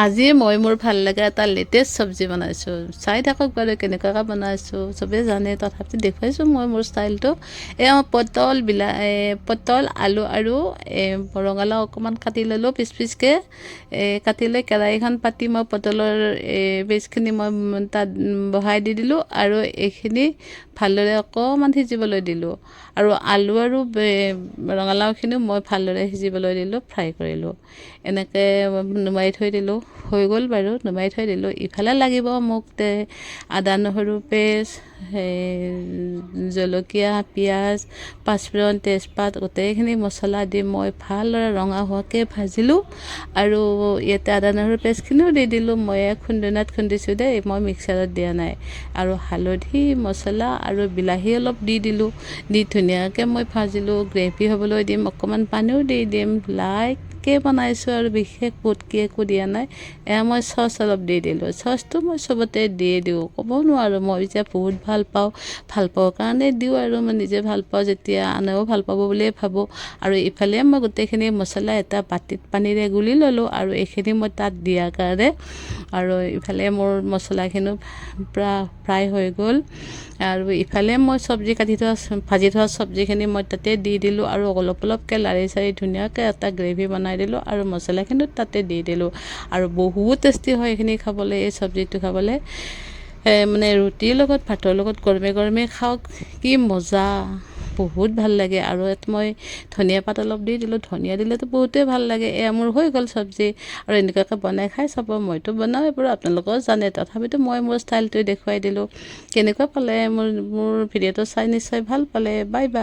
আজি মই মোৰ ভাল লগা এটা লেটেষ্ট চব্জি বনাইছোঁ। চাই থাকক বাৰু কেনেকুৱাকৈ বনাইছোঁ, চবেই জানে তথাপি দেখুৱাইছোঁ মই মোৰ ষ্টাইলটো। এয়া পটল, আলু আৰু ৰঙালাও অকণমান কাটি ল'লোঁ পিচ পিচকৈ। কাটি লৈ কেৰাহীখন পাতি মই পটলৰ পেষ্টখিনি মই তাত বহাই দি দিলোঁ আৰু এইখিনি ভালদৰে অকণমান সিজিবলৈ দিলোঁ। আৰু আলু আৰু ৰঙালাওখিনিও মই ভালদৰে সিজিবলৈ দিলোঁ, ফ্ৰাই কৰিলোঁ। এনেকৈ নুমাই থৈ দিলোঁ, হৈ গ'ল বাৰু, নুমাই থৈ দিলোঁ। ইফালে লাগিব মোক আদা নহৰু পেষ্ট, জলকীয়া, পিঁয়াজ, পাঁচফোৰণ, তেজপাত গোটেইখিনি মছলা দি মই ভালদৰে ৰঙা হোৱাকৈ ভাজিলোঁ। আৰু ইয়াতে আদা নহৰু পেষ্টখিনিও দি দিলোঁ। মই খুন্দনাত খুন্দিছোঁ দেই, মই মিক্সাৰত দিয়া নাই। আৰু হালধি, মছলা আৰু বিলাহী অলপ দি দিলোঁ, দি ধুনীয়াকৈ মই ভাজিলোঁ। গ্ৰেভি হ'বলৈ দিম, অকণমান পানীও দি দিম। লাইটকৈ বনাইছোঁ আৰু বিশেষ বহুতকৈ একো দিয়া নাই। এয়া মই চচ অলপ দি দিলোঁ। চচটো মই চবতে দিয়ে দিওঁ, ক'ব নোৱাৰোঁ। মই এতিয়া বহুত ভাল পাওঁ কাৰণে দিওঁ আৰু মই নিজে ভাল পাওঁ যেতিয়া আনেও ভাল পাব বুলিয়ে ভাবোঁ। আৰু ইফালে মই গোটেইখিনি মছলা এটা বাতিত পানীৰে গুলি ল'লোঁ আৰু এইখিনি মই তাত দিয়াৰ কাৰণে। আৰু ইফালে মোৰ মছলাখিনিও ফ্ৰাই হৈ গ'ল। আৰু ইফালে মই ভাজি থোৱা চব্জিখিনি মই তাতে দি দিলোঁ আৰু অলপ অলপকৈ লাৰি চাৰি ধুনীয়াকৈ এটা গ্ৰেভি বনাই দিলোঁ আৰু মছলাখিনিও তাতে দি দিলোঁ। আৰু বহুত টেষ্টি হয় এইখিনি খাবলৈ, এই চব্জিটো খাবলৈ। মানে ৰুটিৰ লগত, ভাতৰ লগত গৰমে গৰমে খাওক, কি মজা, বহুত ভাল লাগে। আৰু ইয়াত মই ধনিয়া পাত অলপ দি দিলোঁ, ধনিয়া দিলেতো বহুতেই ভাল লাগে। এয়া মোৰ হৈ গ'ল চব্জি। আৰু এনেকুৱাকৈ বনাই খাই চাব, মইতো বনাওঁৱেই বাৰু, আপোনালোকেও জানে, তথাপিতো মই মোৰ ষ্টাইলটোৱে দেখুৱাই দিলোঁ। কেনেকুৱা পালে মোৰ ভিডিঅ'টো চাই? নিশ্চয় ভাল পালে। Bye bye.